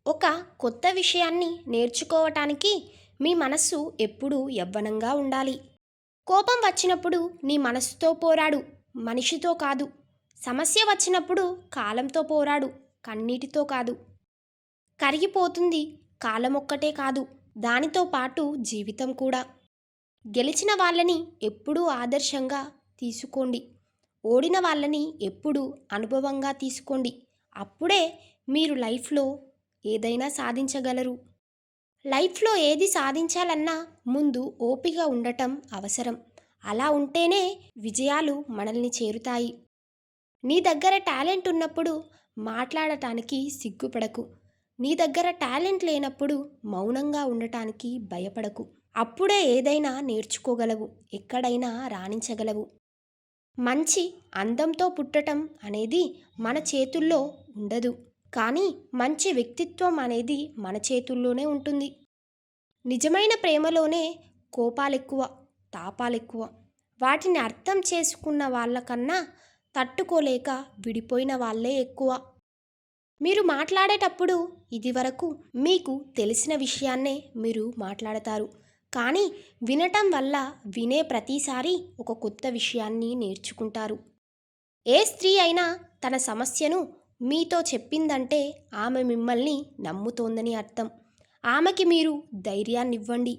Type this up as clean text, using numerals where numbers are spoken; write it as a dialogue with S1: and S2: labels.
S1: ఒక కొత్త విషయాన్ని నేర్చుకోవటానికి మీ మనస్సు ఎప్పుడూ యవ్వనంగా ఉండాలి. కోపం వచ్చినప్పుడు నీ మనస్సుతో పోరాడు, మనిషితో కాదు. సమస్య వచ్చినప్పుడు కాలంతో పోరాడు, కన్నీటితో కాదు. కరిగిపోతుంది కాలమొక్కటే కాదు, దానితో పాటు జీవితం కూడా. గెలిచిన వాళ్ళని ఎప్పుడూ ఆదర్శంగా తీసుకోండి. ఓడిన వాళ్ళని ఎప్పుడూ అనుభవంగా తీసుకోండి. అప్పుడే మీరు లైఫ్లో ఏదైనా సాధించగలరు. లైఫ్లో ఏది సాధించాలన్నా ముందు ఓపిక ఉండటం అవసరం. అలా ఉంటేనే విజయాలు మనల్ని చేరుతాయి. నీ దగ్గర టాలెంట్ ఉన్నప్పుడు మాట్లాడటానికి సిగ్గుపడకు. నీ దగ్గర టాలెంట్ లేనప్పుడు మౌనంగా ఉండటానికి భయపడకు. అప్పుడే ఏదైనా నేర్చుకోగలవు, ఎక్కడైనా రాణించగలవు. మంచి అందంతో పుట్టటం అనేది మన చేతుల్లో ఉండదు, కానీ మంచి వ్యక్తిత్వం అనేది మన చేతుల్లోనే ఉంటుంది. నిజమైన ప్రేమలోనే కోపాలెక్కువ, తాపాలెక్కువ. వాటిని అర్థం చేసుకున్న వాళ్ళకన్నా తట్టుకోలేక విడిపోయిన వాళ్ళే ఎక్కువ. మీరు మాట్లాడేటప్పుడు ఇదివరకు మీకు తెలిసిన విషయాన్నే మీరు మాట్లాడతారు, కానీ వినటం వల్ల వినే ప్రతిసారి ఒక కొత్త విషయాన్ని నేర్చుకుంటారు. ఏ స్త్రీ అయినా తన సమస్యను మీతో చెప్పిందంటే ఆమె మిమ్మల్ని నమ్ముతోందని అర్థం. ఆమెకి మీరు ధైర్యాన్నివ్వండి.